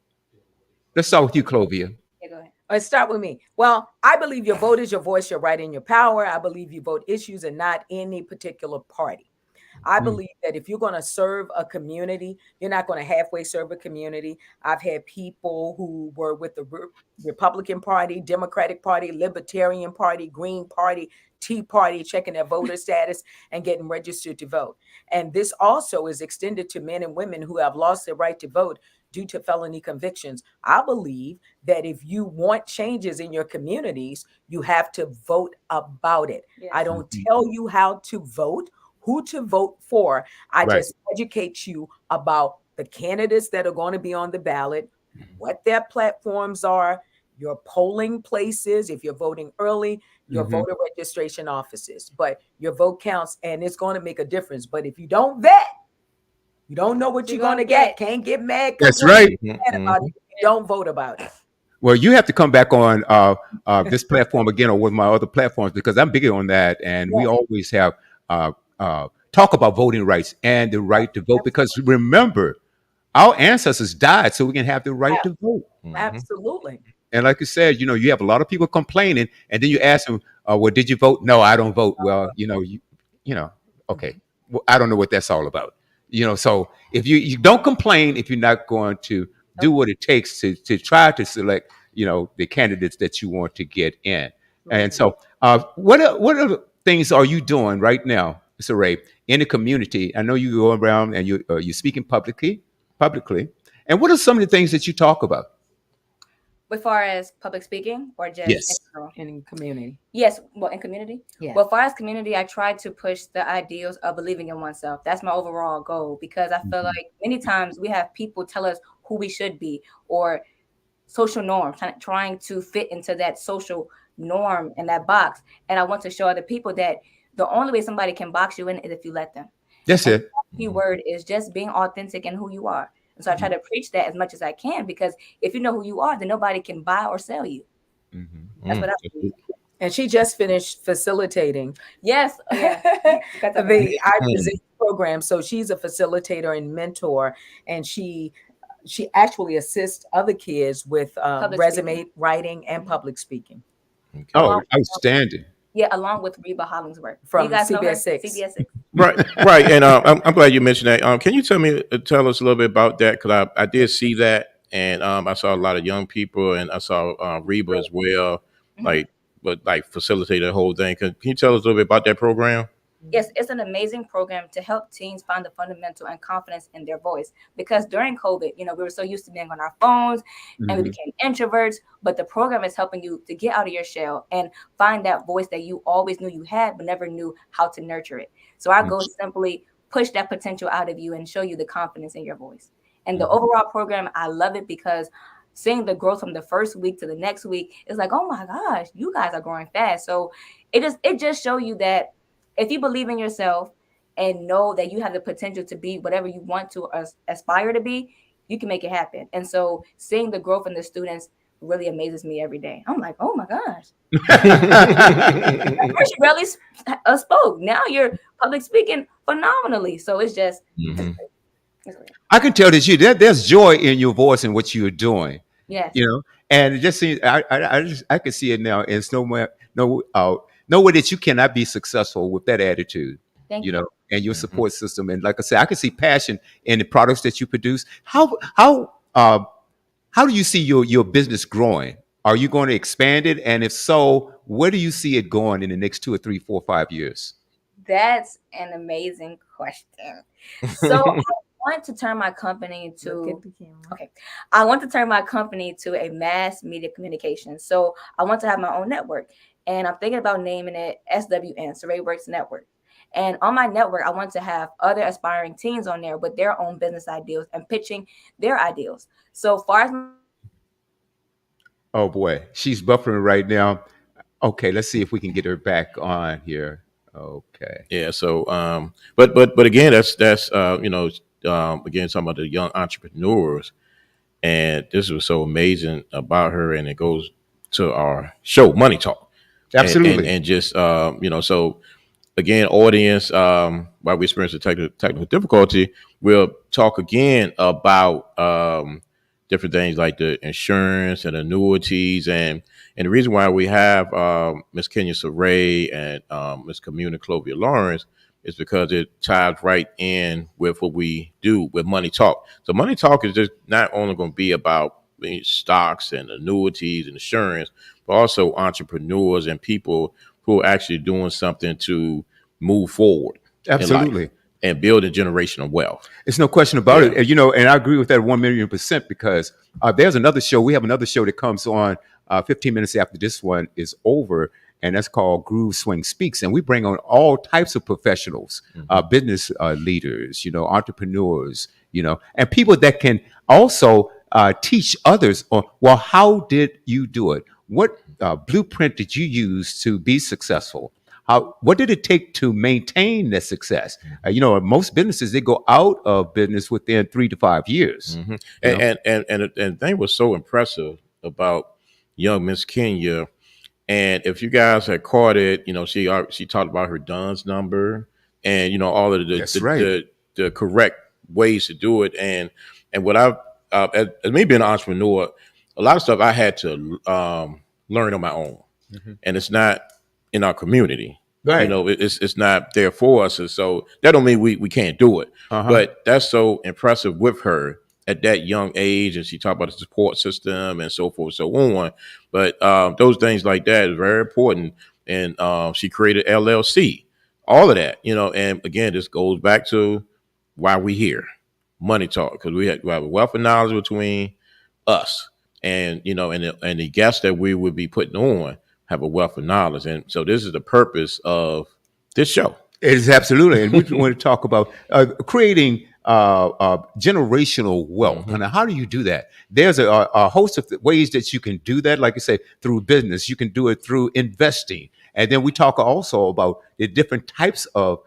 let's start with you, Clovia? Yeah, go ahead. Let's start with me. Well, I believe your vote is your voice, your right, and your power. I believe you vote issues and not any particular party. I Mm, believe that if you're going to serve a community, you're not going to halfway serve a community. I've had people who were with the Republican Party, Democratic Party, Libertarian Party, Green Party, Tea Party, checking their voter status and getting registered to vote. And this also is extended to men and women who have lost their right to vote due to felony convictions. I believe that if you want changes in your communities, you have to vote about it. I Yes. don't mhm. tell you how to vote, who to vote for. I Right. just educate you about the candidates that are going to be on the ballot, what their platforms are, your polling places, if you're voting early, your Hmm. voter registration offices. But your vote counts and it's going to make a difference. But if you don't vet, you don't know what You're you're going gonna to get. get. Can't get mad, That's complain right. Mhm, about it mhm. if you don't vote about it. Well, you have to come back on this platform again or with my other platforms because I'm bigger on that, and we Yes, always have talk about voting rights and the right to vote because remember, our ancestors died so we can have the right to vote. Mhm. absolutely. And like you said, you have a lot of people complaining, and then you ask them, "Well, did you vote?" No, I don't vote. Well, you know, okay, well, I don't know what that's all about. So if you don't complain, if you're not going to do Nope. what it takes to try to select, the candidates that you want to get in. And Right. so, what other things are you doing right now, Mr. Ray, in the community? I know you go around and you're speaking publicly. And what are some of the things that you talk about? As far as public speaking or just in Yes. general? In community. Yes, well, in community. Yeah. Well, as far as community, I try to push the ideals of believing in oneself. That's my overall goal because I feel like many times we have people tell us who we should be or social norms, trying to fit into that social norm and that box. And I want to show other people that the only way somebody can box you in is if you let them. That's And it. the key word is just being authentic in who you are. And so I try to preach that as much as I can because if you know who you are, then nobody can buy or sell you. Mhm. That's Mm. what I believe. And she just finished facilitating Yes. Oh, yeah. Got that right. the I Mm. Present program. So she's a facilitator and mentor, and she actually assists other kids with Public speaking. resume writing and public speaking. Okay. Oh, Along outstanding. Yeah, along with Reba Hollingsworth. Do you from guys know CBS her? Six. CBS 6. Right, right, and I'm glad you mentioned that. Can you tell us a little bit about that? Because I did see that, and I saw a lot of young people, and I saw Reba as well, Mhm. like, but like facilitate the whole thing. Can you tell us a little bit about that program? Yes, it's an amazing program to help teens find the fundamental and confidence in their voice. Because during COVID, we were so used to being on our phones and we Hmm. became introverts. But the program is helping you to get out of your shell and find that voice that you always knew you had, but never knew how to nurture it. So our goal is simply push that potential out of you and show you the confidence in your voice. And the Hmm. overall program, I love it because seeing the growth from the first week to the next week is like, oh my gosh, you guys are growing fast. So it just show you that if you believe in yourself and know that you have the potential to be whatever you want to aspire to be, you can make it happen. And so seeing the growth in the students really amazes me every day. I'm like, oh my gosh, at first you barely spoke. Now you're public speaking phenomenally. So it's Hmm. great. It's great. I can tell that there's joy in your voice and what you're doing, Yes. you know, and it just seems I can see it now. And it's no way that you cannot be successful with that attitude, Thank you. and your Hmm. support system. And like I said, I can see passion in the products that you produce. How do you see your business growing? Are you going to expand it? And if so, where do you see it going in the next 2 or 3, 4, 5 years? That's an amazing question. So I want to turn my company Look to at the camera. okay. I want to turn my company to a mass media communication. So I want to have my own network. And I'm thinking about naming it SWN, Saray Works Network. And on my network, I want to have other aspiring teens on there with their own business ideals and pitching their ideals. So far as Oh boy, she's buffering right now. Okay, let's see if we can get her back on here. Okay. Yeah. So, but again, that's again talking about the young entrepreneurs, and this was so amazing about her, and it goes to our show, Money Talk, Absolutely. and just so again, audience, while we experience the technical difficulty, we'll talk again about different things like the insurance and annuities, and the reason why we have Miss Kenya Sarai and Miss Communia Clovia Lawrence is because it ties right in with what we do with Money Talk. So Money Talk is just not only going to be about stocks and annuities and insurance, but also entrepreneurs and people who are actually doing something to move forward in life Absolutely. and build a generational wealth. It's no question about it. Yeah. And I agree with that 1 million% because there's another show. We have another show that comes on 15 minutes after this one is over, and that's called Groove Swing Speaks. And we bring on all types of professionals, Hmm. business leaders, entrepreneurs, and people that can also teach others on, well, how did you do it? What blueprint did you use to be successful? What did it take to maintain that success? Most businesses they go out of business within 3 to 5 years. Hmm. You know, And thing was so impressive about young Miss Kenya. And if you guys had caught it, she talked about her Dunn's number and all of that's right. the correct ways to do it. And what I've as me being an entrepreneur, a lot of stuff I had to learn on my own, Mhm. and it's not in our community. Right. It's not there for us, and so that don't mean we can't do it. Uh huh. But that's so impressive with her at that young age, and she talked about the support system and so forth, so on. But those things like that is very important, and she created LLC, all of that, And again, this goes back to why we here, Money Talk, because we have a wealth of knowledge between us, and and the guests that we would be putting on have a wealth of knowledge, and so this is the purpose of this show. It is absolutely, and we want to talk about creating generational wealth. Hmm. And how do you do that? There's a host of ways that you can do that. Like I say, through business, you can do it through investing, and then we talk also about the different types of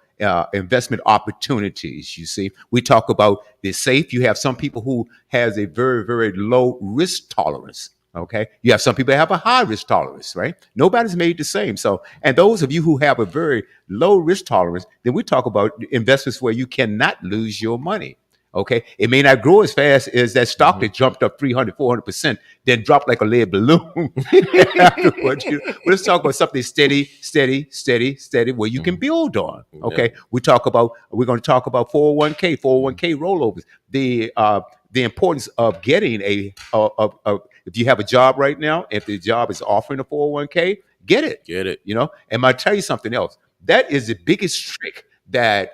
investment opportunities. You see, we talk about the safe. You have some people who has a very very low risk tolerance. Okay. You have some people that have a high risk tolerance, right? Nobody's made the same. So, and those of you who have a very low risk tolerance, then we talk about investments where you cannot lose your money. Okay, it may not grow as fast as that stock Mm-hmm. that jumped up 300, 400%, then dropped like a lead balloon afterwards. But let's talk about something steady, steady, steady, steady, where you can build on. Yeah. Okay, we're going to talk about 401k, 401k rollovers, the importance of getting if you have a job right now, if the job is offering a 401k, get it. Get it. And I tell you something else. That is the biggest trick that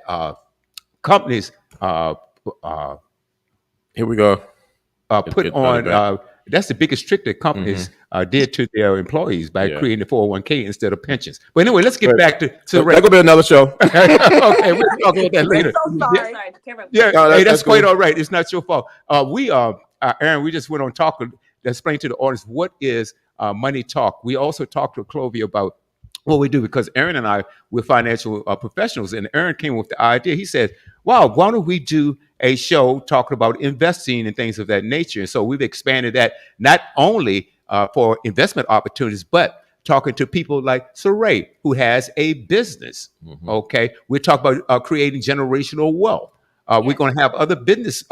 companies uh, uh, Here we go. put It started on. back. That's the biggest trick that Mm-hmm. companies did to their employees by Yeah. creating the 401k instead of pensions. But anyway, let's get But back to that Ray. could be another show. Okay, we'll talk about that We're later. so Yeah, sorry. Sorry, camera. yeah, No, hey, that's that's quite cool. all right. It's not your fault. Aaron, we just went on talking to explain to the audience what is money talk. We also talked to Clovia about what we do because Aaron and I we're financial professionals, and Aaron came with the idea. He said, "Wow, why don't we do a show talking about investing and things of that nature?" And so we've expanded that not only for investment opportunities, but talking to people like Sarai, who has a business. Mm-hmm. Okay, we're talking about creating generational wealth. We're Yes. going to have other business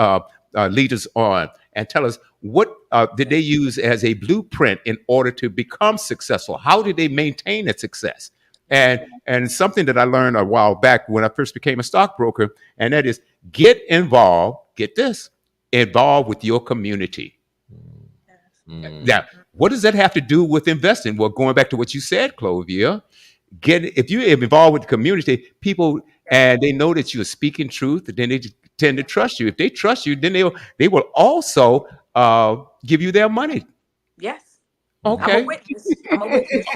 leaders on and tell us what did they use as a blueprint in order to become successful. How did they maintain that success? And something that I learned a while back when I first became a stockbroker, and that is get involved. Get this, involved with your community. Mm. Now, what does that have to do with investing? Well, going back to what you said, Clovia, if you are involved with the community, people and they know that you are speaking truth, then they tend to trust you. If they trust you, then they will also give you their money. Yes. I'm a Okay, witness. I'm a witness.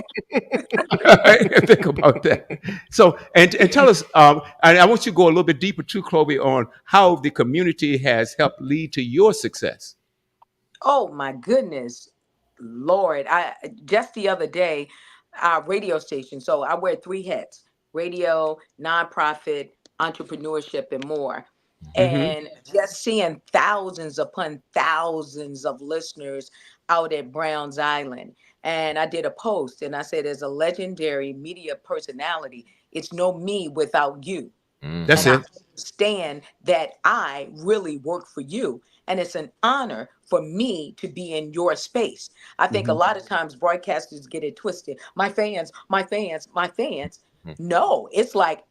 think about that. So, and tell us, and I want you to go a little bit deeper too, Chloe, on how the community has helped lead to your success. Oh my goodness, Lord! I just the other day, our radio station. So I wear three hats: radio, nonprofit, entrepreneurship, and more. Mm-hmm. And just seeing thousands upon thousands of listeners out at Browns Island. And I did a post and I said, as a legendary media personality, it's no me without you. That's And Mm-hmm. I it. understand that I really work for you. And it's an honor for me to be in your space. I think a Mm-hmm. lot of times broadcasters get it twisted. My fans, my fans, my fans. No, it's like,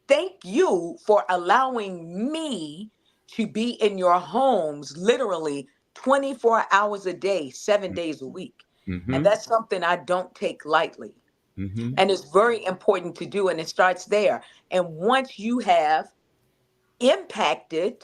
thank you for allowing me to be in your homes literally 24 hours a day, 7 days a week. And Mm-hmm. that's something I don't take lightly. Mm-hmm. And it's very important to do. And it starts there. And once you have impacted,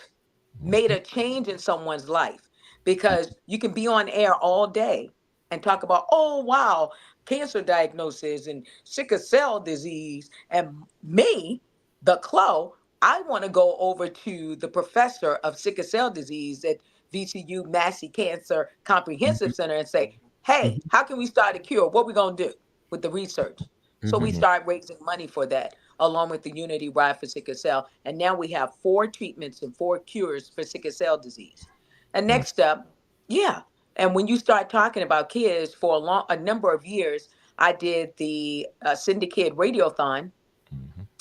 made a change in someone's life, because you can be on air all day and talk about, oh, wow, cancer diagnosis and sickle cell disease. And me, the Clo, I want to go over to the professor of sickle cell disease at VCU Massey Cancer Comprehensive Center and say, hey, Mm-hmm. how can we start a cure? What we going to do with the research? So we Mm-hmm. start raising money for that, along with the Unity Ride for sickle cell. And now we have 4 treatments and 4 cures for sickle cell disease. And next up, yeah. And when you start talking about kids for a number of years, I did the Syndicate Radiothon.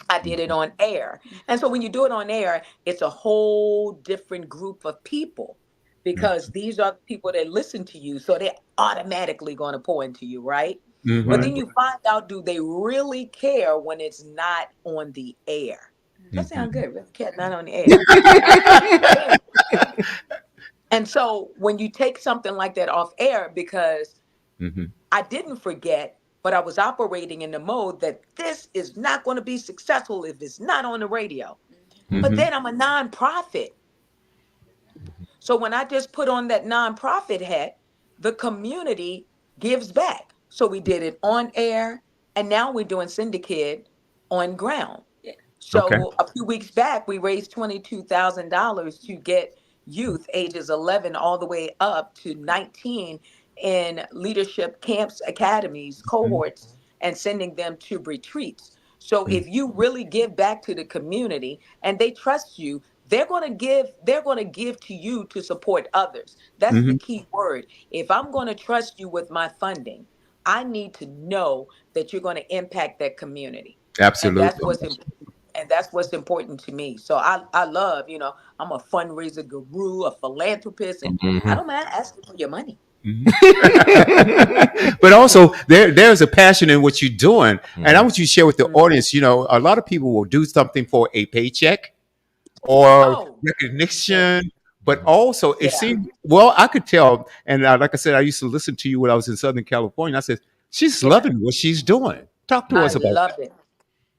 I did it on air. And so when you do it on air, it's a whole different group of people because these are the people that listen to you. So they're automatically going to pour into you, right? But Mm-hmm. then you find out, do they really care when it's not on the air? That sounds good. Really care, not on the air. And so when you take something like that off air, because Mm-hmm. I didn't forget, but I was operating in the mode that this is not going to be successful if it's not on the radio. But Mm-hmm. then I'm a nonprofit. So when I just put on that nonprofit hat, the community gives back. So we did it on air, and now we're doing syndicate on ground. Yeah. Okay. So a few weeks back, we raised $22,000 to get youth ages 11 all the way up to 19 in leadership camps, academies, cohorts, and sending them to retreats. So Mm-hmm. if you really give back to the community and they trust you, they're going to give to you to support others. That's the Mm-hmm. key word. If I'm going to trust you with my funding, I need to know that you're going to impact that community. And that's Absolutely. what's important. And that's what's important to me. So I love, I'm a fundraiser guru, a philanthropist, and I Hmm. don't mind asking for your money. Mhm. But also there's a passion in what you're doing, and I want you to share with the Mm. audience. A lot of people will do something for a paycheck or Oh, yeah, recognition, but also it yeah. seemed well. I could tell, and like I said, I used to listen to you when I was in Southern California. I said she's Yeah. loving what she's doing. Talk to I us about love it.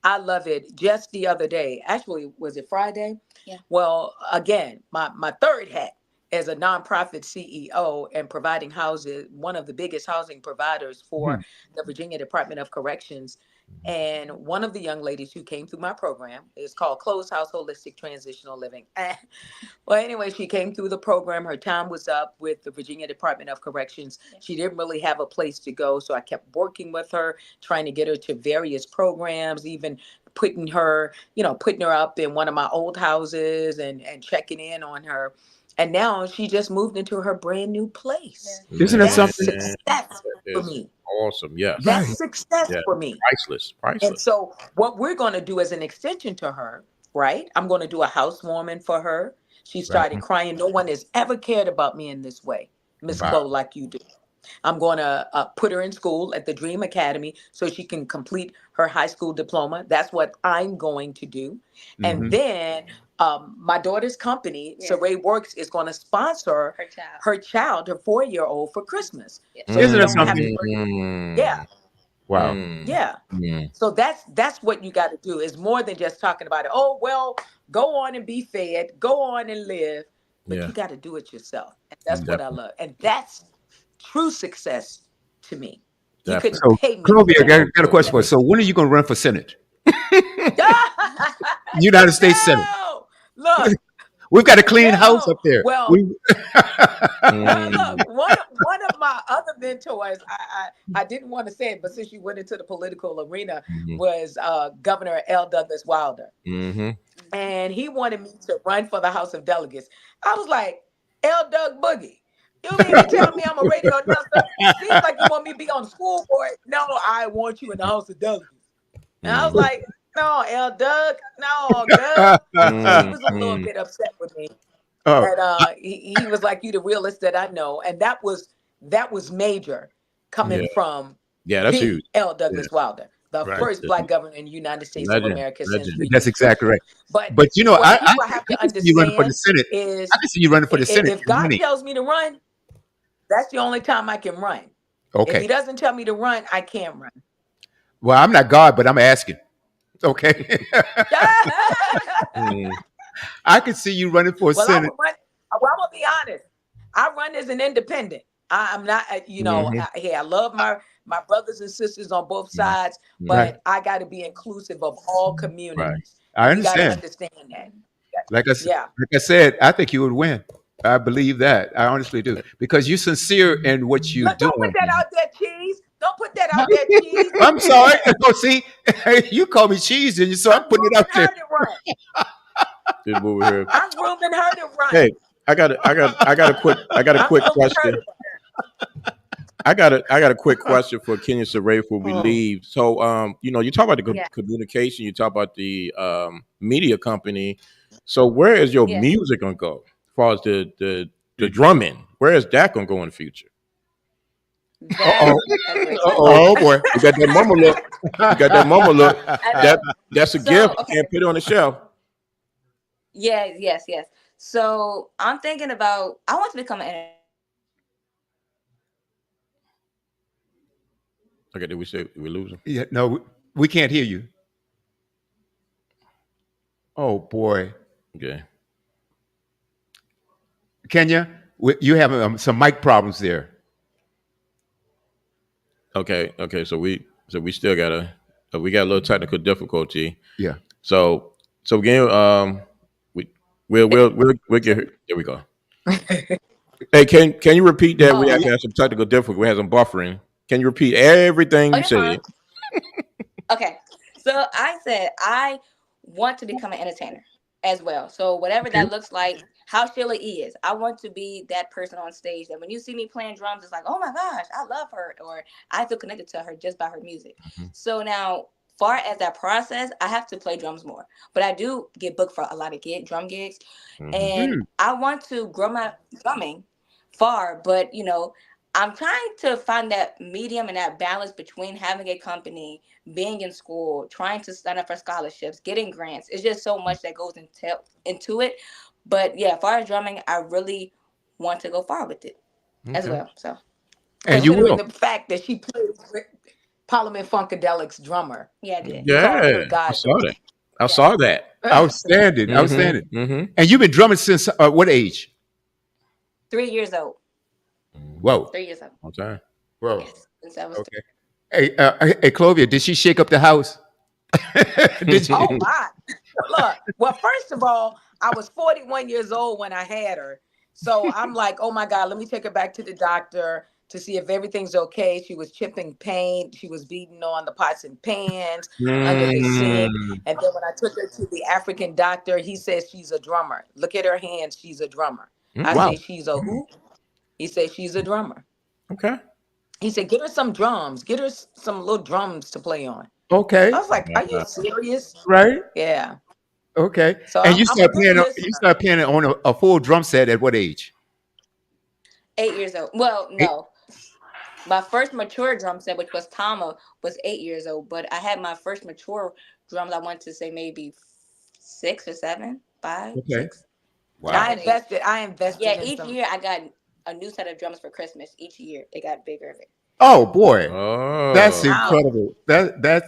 I love it. Just the other day, actually, was it Friday? Yeah. Well, again, my third hat as a nonprofit CEO and providing houses, one of the biggest housing providers for that. the Virginia Department of Corrections. And one of the young ladies who came through my program is called Closed House Holistic Transitional Living. Well, anyway, she came through the program. Her time was up with the Virginia Department of Corrections. Yeah. She didn't really have a place to go. So I kept working with her, trying to get her to various programs, even putting her up in one of my old houses and checking in on her. And now she just moved into her brand new place. Isn't that Man, That's something? that success for is me. awesome. Yes. That's Right, success Yeah. for me. Priceless. And Priceless. so, what we're going to do as an extension to her, right? I'm going to do a housewarming for her. She right. started crying. No one has ever cared about me in this way, Miss Wow. Chloe, like you do. I'm going to put her in school at the Dream Academy so she can complete her high school diploma. That's what I'm going to do. And Hmm. then my daughter's company, Yes. Saray Works, is going to sponsor Her child. her 4-year-old, for Christmas. Yes. So Isn't she that don't have to something? worry. Yeah, Mm, Wow. mm, yeah. mm. So that's what you got to do. Is more than just talking about it. Oh well, go on and be fed, go on and live, but Yeah, you got to do it yourself, and that's what I definitely. love, and that's true success to me. You couldn't Definitely. So, pay me for Clovia, I that. got a question for you. Definitely. So, when are you going to run for Senate? United States Senate. No, look, We've got a clean house no. up there. Well, We, look, Mm, one of my other mentors, I didn't want to say it, but since you went into the political arena, mhm, was Governor L. Douglas Wilder. mhm. And he wanted me to run for the House of Delegates. I was like, L. Doug Boogie, you mean to tell me I'm a radio announcer? Seems like you want me to be on the school board. No, I want you in the House of Delegates. And I was Mm, like, no, L. Doug, no, Gov. So he mm, was a little mm. bit upset with me. oh, And he was like, you the realest that I know. And that was major Yeah, coming from yeah, that's huge. the L. Yeah, Douglas Wilder, the right. first black governor in the United States of legend, America since legend. That's Freedom exactly Scripture. right. But But what I people have to can see you running for the understand Senate. I is can see you running for the Senate if and God winning. tells me to run, that's the only time I can run. If he Okay. doesn't tell me to run, I can't run. Well, I'm not God, but I'm asking. Okay. Mm, I can see you running for Well, I Senate. would run. Well, I'm gonna be honest. I run as an independent. I'm not, mhm, hey, I love my brothers and sisters on both mhm, sides, mhm. Right. but I got to be inclusive of all Right. communities, I and you got to understand. understand that. Yeah. Like I said, I think you would win. I believe that. I honestly do because you're sincere in what you're Look, don't put doing. that out there, cheese. Don't put that out there, cheese. I'm sorry. Oh, see, you call me cheese, and so I'm I'm putting it out grooming there. her to run. This over here. I'm grooming her to run. Hey, I got a quick I'm grooming her question. to I got a quick question for Kenya Saray before we Oh, leave. So, you talk about the Yeah. communication, you talk about the media company. So, where is your Yeah. music gonna go? As far as the drumming, where is that gonna go in the future? That's oh, a great question. Oh, oh boy. you got that mama look. You got that mama look. I That know. that's a So gift. You okay. can't put it on the shelf. Yes, yes, yes. So I'm thinking about. I want to become an Okay, did we say we lose him? Yeah, no, we can't hear you. Oh boy, Okay. Kenya, you have some mic problems there. Okay. So we still we got a little technical difficulty. Yeah. So again, we we'll get here. There we go. run. Hey, can you repeat that? We oh actually okay. had some technical difficulty. We had some buffering. Can you repeat everything Oh, you you're fine. said? Okay. So I said I want to become an entertainer as well. So whatever Okay. that looks like, how Sheila E is, I want to be that person on stage that when you see me playing drums, it's like, oh my gosh, I love her, or I feel connected to her just by her music. Mhm. So now far as that process, I have to play drums more. But I do get booked for a lot of drum gigs, Hmm. and I want to grow my drumming far. But I'm trying to find that medium and that balance between having a company, being in school, trying to sign up for scholarships, getting grants. It's just so much that goes into it. But yeah, as far as drumming, I really want to go far with it as Okay. well. So And you Considering will. the fact that she played with Parliament Funkadelic's drummer, yeah, I did. we call Yeah, her I God saw that. I Yeah, saw that. Outstanding. Hmm. Outstanding. Hmm. And you've been drumming since what age? 3 years old. Whoa. 3 years old. Okay. Whoa. Yes, since I was three. Okay. Hey, Clovia, did she shake up the house? Did you? Oh my. Look, well, first of all, I was 41 years old when I had her. So I'm like, oh my God, let me take her back to the doctor to see if everything's okay. She was chipping paint. She was beating on the pots and pans under the sink. Mm. And then when I took her to the African doctor, he says she's a drummer. Look at her hands. She's a drummer. I Mm. Wow. say, she's a who? He said, she's a drummer. Okay. He said, get her some drums. Get her some little drums to play on. I Okay. was like, are you serious? Right. Yeah. Okay. So And I'm a good you listener. start playing on a full drum set at what age? 8 years old. Well, Eight. no. My first mature drum set, which was Tama, was 8 years old. But I had my first mature drums, I want to say maybe 6 or 7, five, Okay. 6. Wow. I At that age. invested Yeah, in each some. year I got a new set of drums for Christmas. Each year it got bigger and bigger. Oh boy. That's Oh. I don't, incredible.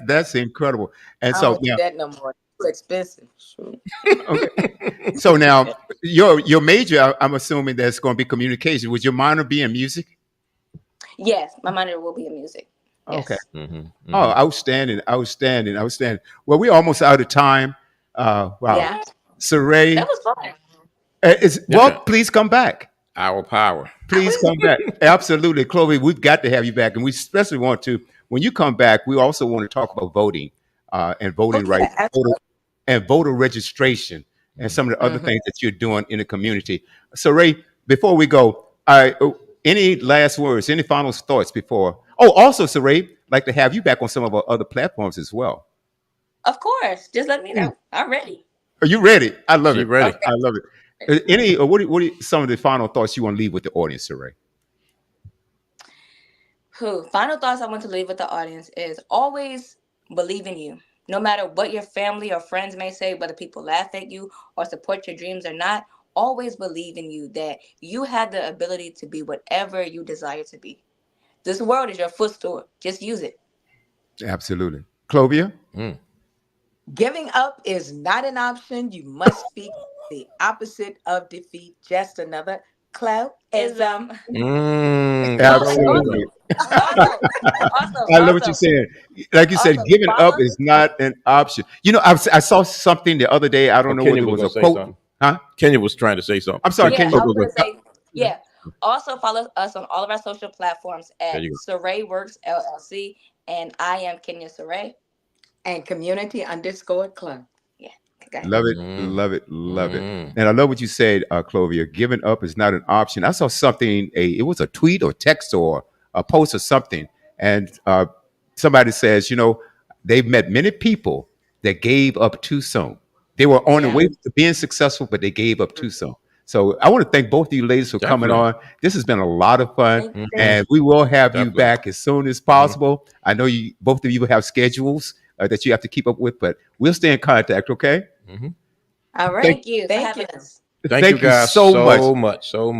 That's incredible. And I don't so want now, that no more. Too expensive. Shoot. okay. So now your major, I'm assuming that's going to be communication. Would your minor be in music? Yes, my minor will be in music. Okay. Yes. Hmm. Oh, Hmm. outstanding, outstanding, outstanding. Well, we're almost out of time. Wow. Yeah, that Saray, was fun. Yeah. please come back. Our power. Please come back. Absolutely, Chloe. We've got to have you back, and we especially want to. When you come back, we also want to talk about voting and Oh voting rights, yeah, absolutely. and voter registration, and some of the other Hmm. things that you're doing in the community. So, Ray, before we go, any last words, any final thoughts before? Oh, also, Saray, like to have you back on some of our other platforms as well. Of course. Just let me know. I'm ready. Are you ready? I love She it. ready. I love it. Any? What are some of the final thoughts you want to leave with the audience, Saray? Who? Final thoughts I want to leave with the audience is always believe in you. No matter what your family or friends may say, whether people laugh at you or support your dreams or not, always believe in you that you have the ability to be whatever you desire to be. This world is your footstool. Just use it. Absolutely, Clovia. Mm. Giving up is not an option. You must speak the opposite of defeat. Just another Is cloudism. Mm. oh, and Absolutely. I love what you're also, saying. Like you said, giving up follow. is not an option. I saw something the other day. I Oh, don't know Kenya whether it was was gonna a say quote, something. huh? Kenya was trying to say something. I'm sorry, Yeah, Kenya. I was Go, gonna go. say, yeah. Also follow us on all of our social platforms There at you Saray Works LLC, and I am Kenya Saray. And community_club. Yeah, okay. Love it, Mm. love it, love it. Mm. And I love what you said, Clovia. Giving up is not an option. I saw something. It was a tweet or text or a post or something, and somebody says, they've met many people that gave up too soon. They were on the Yeah. way to being successful, but they gave up too soon. So I want to thank both of you ladies for coming Definitely. on. This has been a lot of fun, Thank you. Hmm. and we will have you Definitely. back as soon as Hmm. possible. I know you both of you have schedules that you have to keep up with, but we'll stay in contact. Okay? Hmm. All right. Thank, Thank you for Thank you. having us. Thank you thank you guys so much. so much. So much.